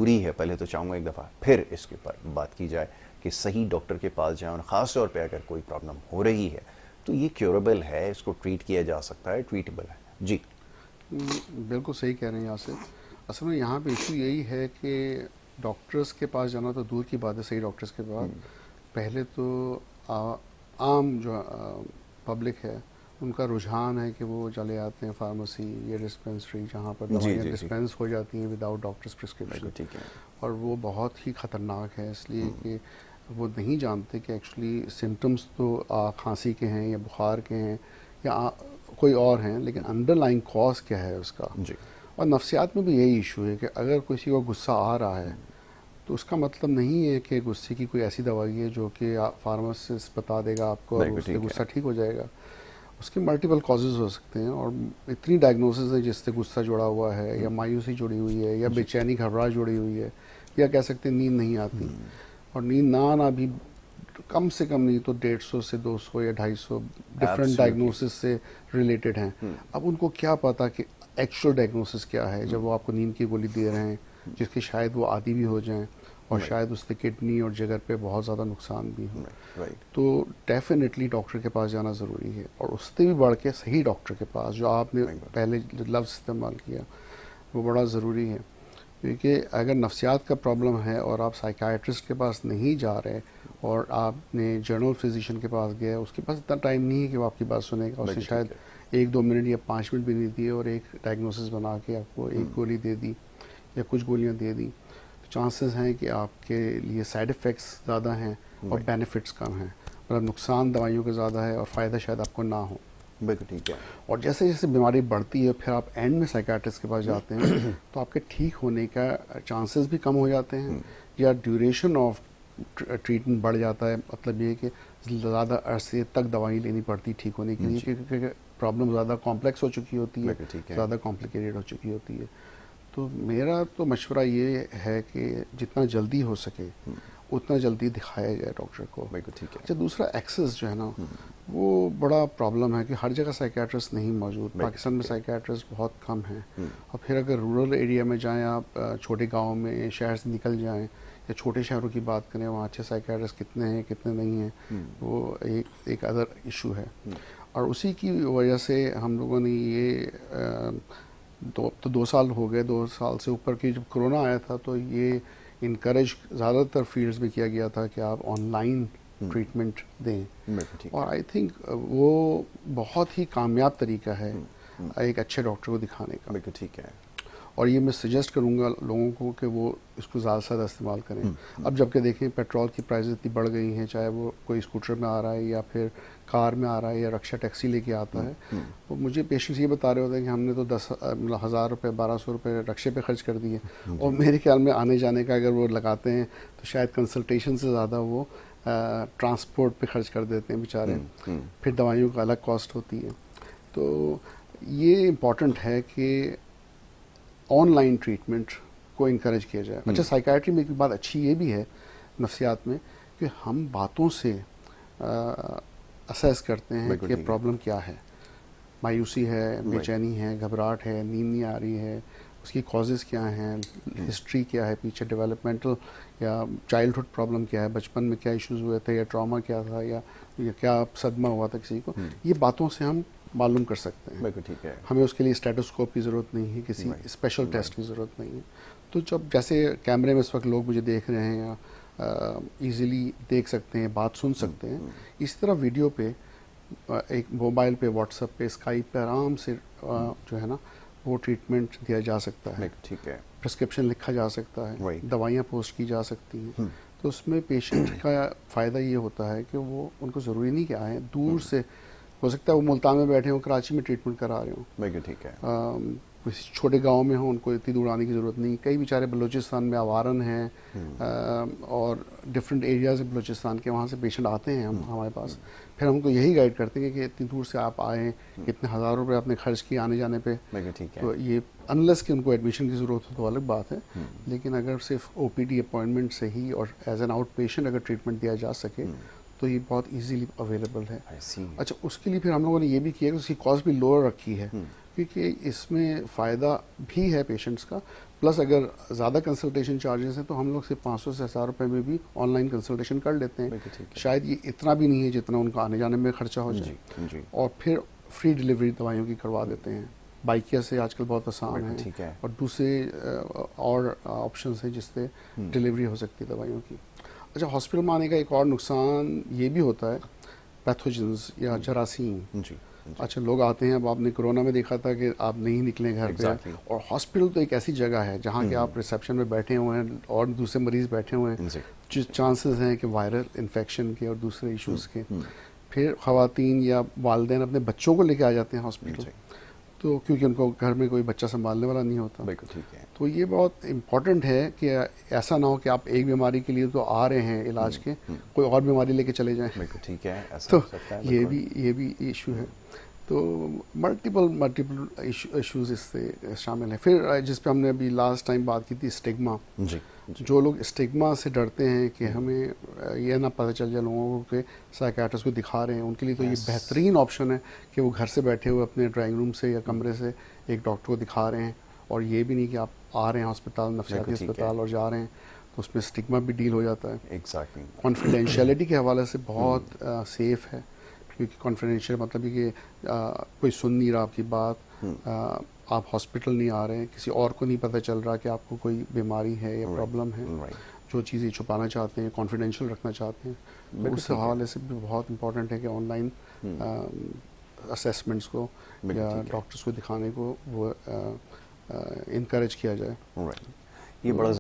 पूरी है, पहले तो चाहूँगा एक दफ़ा फिर इसके ऊपर बात की जाए कि सही डॉक्टर के पास जाएं, और ख़ास तौर पे अगर कोई प्रॉब्लम हो रही है तो ये क्योरेबल है, इसको ट्रीट किया जा सकता है, ट्रीटेबल है जी। बिल्कुल सही कह रहे हैं यासिर। असल में यहाँ पे इशू यही है कि डॉक्टर्स के पास जाना तो दूर की बात है, सही डॉक्टर्स के पास पहले तो आम जो पब्लिक है उनका रुझान है कि वो चले आते हैं फार्मेसी या डिस्पेंसरी जहाँ पर दवाइयाँ डिस्पेंस हो जाती हैं विदाउट डॉक्टर्स प्रिस्क्रिप्शन। ठीक है। और वो बहुत ही ख़तरनाक है इसलिए कि वो नहीं जानते कि एक्चुअली सिम्टम्स तो खांसी के हैं या बुखार के हैं या कोई और हैं, लेकिन अंडरलाइंग कॉज क्या है उसका। जी। और नफ्सियात में भी यही इशू है कि अगर किसी को गुस्सा आ रहा है तो उसका मतलब नहीं है कि गुस्से की कोई ऐसी दवाई है जो कि फार्मासिस्ट बता देगा आपको और उससे गुस्सा ठीक हो जाएगा। उसके मल्टीपल कॉजेज़ हो सकते हैं और इतनी डायग्नोसिस है जिससे गुस्सा जुड़ा हुआ है या मायूसी जुड़ी हुई है या बेचैनी घबराहट जुड़ी हुई है या कह सकते हैं नींद नहीं आती। और नींद ना आना भी कम से कम नहीं तो 150 से 200 या 250 डिफरेंट डायग्नोसिस से रिलेटेड हैं। अब उनको क्या पता कि एक्चुअल डायग्नोसिस क्या है जब वो आपको नींद की गोली दे रहे हैं जिसकी शायद वो आदी भी हो जाएं और शायद उससे किडनी और जिगर पे बहुत ज़्यादा नुकसान भी हो। तो डेफिनेटली डॉक्टर के पास जाना ज़रूरी है और उससे भी बढ़ के सही डॉक्टर के पास, जो आपने पहले लफ्ज़ इस्तेमाल किया वो बड़ा ज़रूरी है। क्योंकि अगर नफ्सियात का प्रॉब्लम है और आप साइकाइट्रिस्ट के पास नहीं जा रहे और आपने जनरल फिजिशियन के पास गए, उसके पास इतना टाइम नहीं है कि वो आपकी बात सुनेगा। उसने शायद 1-2 मिनट या 5 मिनट भी नहीं दिए और एक डायग्नोसिस बना के आपको एक गोली दे दी या कुछ गोलियां दे दी, तो चांसेस हैं कि आपके लिए साइड इफ़ेक्ट्स ज़्यादा हैं और बेनिफिट्स कम हैं। मतलब नुकसान दवाइयों का ज़्यादा है और फ़ायदा शायद आपको ना हो। बिल्कुल ठीक है। और जैसे जैसे बीमारी बढ़ती है फिर आप एंड में साइकाट्रिस्ट के पास जाते हैं तो आपके ठीक होने का चांसेस भी कम हो जाते हैं या ड्यूरेशन ऑफ ट्रीटमेंट बढ़ जाता है। मतलब ये कि ज़्यादा अरसे तक दवाई लेनी पड़ती ठीक होने के लिए क्योंकि प्रॉब्लम ज़्यादा कॉम्प्लेक्स हो चुकी होती है, ज़्यादा कॉम्प्लिकेटेड हो चुकी होती है। तो मेरा तो मशवरा ये है कि जितना जल्दी हो सके उतना जल्दी दिखाया जाए डॉक्टर को। ठीक है। अच्छा, दूसरा एक्सेस जो है ना वो बड़ा प्रॉब्लम है कि हर जगह साइकियाट्रिस्ट नहीं मौजूद। पाकिस्तान में साइकियाट्रिस्ट बहुत कम हैं और फिर अगर रूरल एरिया में जाएं आप, छोटे गांव में शहर से निकल जाएं या छोटे शहरों की बात करें, वहाँ अच्छे साइकियाट्रिस्ट कितने हैं कितने नहीं हैं, वो एक अदर इशू है। और उसी की वजह से हम लोगों ने ये 2 साल हो गए, 2 साल से ऊपर की, जब कोरोना आया था तो ये इनकरेज ज़्यादातर फील्ड्स में किया गया था कि आप ऑनलाइन ट्रीटमेंट दें। और आई थिंक वो बहुत ही कामयाब तरीका है एक अच्छे डॉक्टर को दिखाने का। बिल्कुल ठीक है। और ये मैं सजेस्ट करूँगा लोगों को कि वो इसको ज़्यादा से ज़्यादा इस्तेमाल करें। अब जबकि देखें पेट्रोल की प्राइसेस इतनी बढ़ गई हैं, चाहे वो कोई स्कूटर में आ रहा है या फिर कार में आ रहा है या रक्षा टैक्सी लेके आता है, तो मुझे पेशेंट्स ये बता रहे होते हैं कि हमने तो 10,000 रुपये 1,200 रुपये रक्षे पे खर्च कर दिए। और मेरे ख्याल में आने जाने का अगर वो लगाते हैं तो शायद कंसल्टेशन से ज़्यादा वो ट्रांसपोर्ट पे खर्च कर देते हैं बेचारे। फिर दवाइयों का अलग कॉस्ट होती है। तो ये इम्पॉर्टेंट है कि ऑनलाइन ट्रीटमेंट को इनकरेज किया जाए। अच्छा, साइकाइट्री में एक बात अच्छी ये भी है नफ्सियात में कि हम बातों से असेस करते हैं कि प्रॉब्लम क्या है। मायूसी है, बेचैनी है, घबराहट है, नींद नहीं आ रही है, उसकी कॉजेज़ क्या हैं, हिस्ट्री क्या है पीछे, डेवलपमेंटल या चाइल्डहुड प्रॉब्लम क्या है, बचपन में क्या इश्यूज़ हुए थे या ट्रॉमा क्या था या क्या सदमा हुआ था किसी को। ये बातों से हम मालूम कर सकते हैं। बिल्कुल ठीक है। हमें उसके लिए स्टेटोस्कोप की ज़रूरत नहीं है, किसी स्पेशल टेस्ट की ज़रूरत नहीं है। तो जब जैसे कैमरे में इस वक्त लोग मुझे देख रहे हैं या इजीली देख सकते हैं, बात सुन सकते हैं, इसी तरह वीडियो पे एक मोबाइल पे, व्हाट्सएप पे, स्काइप पे आराम से जो है ना वो ट्रीटमेंट दिया जा सकता है। ठीक है। प्रिस्क्रिप्शन लिखा जा सकता है, दवाइयाँ पोस्ट की जा सकती हैं। तो उसमें पेशेंट का फ़ायदा ये होता है कि वो, उनको ज़रूरी नहीं कि आए दूर से, हो सकता है वो मुल्तान में बैठे हों, कराची में ट्रीटमेंट करा रहे हों। बिल्कुल ठीक है। किसी छोटे गांव में हो, उनको इतनी दूर आने की ज़रूरत नहीं। कई बेचारे बलूचिस्तान में आवारन हैं और डिफरेंट एरियाज़ में बलूचिस्तान के, वहाँ से पेशेंट आते हैं हमारे पास। फिर हम उनको यही गाइड करते हैं कि इतनी दूर से आप आए, इतने हज़ार रुपये आपने खर्च किए आने जाने पे। तो ये अनलेस कि उनको एडमिशन की ज़रूरत हो तो अलग बात है, लेकिन अगर सिर्फ OPD अपॉइंटमेंट से ही और एज एन आउट पेशेंट अगर ट्रीटमेंट दिया जा सके तो ये बहुत इजीली अवेलेबल है। अच्छा, उसके लिए फिर हम लोगों ने ये भी किया कि उसकी कॉस्ट भी लोअर रखी है क्योंकि इसमें फ़ायदा भी है पेशेंट्स का, प्लस अगर ज़्यादा कंसल्टेशन चार्जेस हैं तो हम लोग सिर्फ 500 से 1000 रुपये में भी ऑनलाइन कंसल्टेशन कर लेते हैं। शायद ये इतना भी नहीं है जितना उनका आने जाने में खर्चा हो जाए। जी। और फिर फ्री डिलीवरी दवाइयों की करवा देते हैं। बाइकिया से आजकल बहुत आसान है और दूसरे और ऑप्शन है जिससे डिलीवरी हो सकती है दवाइयों की। अच्छा, हॉस्पिटल में आने का एक और नुकसान ये भी होता है, पैथोजेंस या जरासीम। अच्छा, लोग आते हैं, अब आपने कोरोना में देखा था कि आप नहीं निकले घर पे, और हॉस्पिटल तो एक ऐसी जगह है जहाँ के आप रिसेप्शन में बैठे हुए हैं और दूसरे मरीज बैठे हुए हैं, जो चांसेस हैं कि वायरल इन्फेक्शन के और दूसरे इश्यूज़ के। फिर ख़वातीन या वालिदैन अपने बच्चों को लेके आ जाते हैं हॉस्पिटल, तो क्योंकि उनको घर में कोई बच्चा संभालने वाला नहीं होता। बिल्कुल ठीक है। तो ये बहुत इम्पोर्टेंट है कि ऐसा ना हो कि आप एक बीमारी के लिए तो आ रहे हैं इलाज के, कोई और बीमारी लेके चले जाएं। बिल्कुल ठीक है, ऐसा तो हो सकता है। ये भी इशू है। तो मल्टीपल इश्यूज इससे शामिल है। फिर जिस पे हमने अभी लास्ट टाइम बात की थी, स्टिग्मा। जी। जो लोग स्टिग्मा से डरते हैं कि हमें ये ना पता चल जाए लोगों को कि साइकियाट्रिस्ट को दिखा रहे हैं, उनके लिए तो ये बेहतरीन ऑप्शन है कि वो घर से बैठे हुए अपने ड्राइंग रूम से या कमरे से एक डॉक्टर को दिखा रहे हैं, और ये भी नहीं कि आप आ रहे हैं अस्पताल, नफसियाती अस्पताल और जा रहे हैं, तो उसमें स्टिग्मा भी डील हो जाता है। एग्जैक्टली। कॉन्फिडेंशियलिटी के हवाले से बहुत सेफ है, क्योंकि कॉन्फिडेंशियल मतलब कि कोई सुन नहीं रहा आपकी बात, आप हॉस्पिटल नहीं आ रहे हैं, किसी और को नहीं पता चल रहा कि आपको कोई बीमारी है या प्रॉब्लम है। जो चीज़ें छुपाना चाहते हैं, कॉन्फिडेंशियल रखना चाहते हैं, तो उस हवाले से भी बहुत इंपॉर्टेंट है कि ऑनलाइन असेसमेंट्स को या डॉक्टर्स को दिखाने को वो इनकरेज किया जाए। ये बड़ा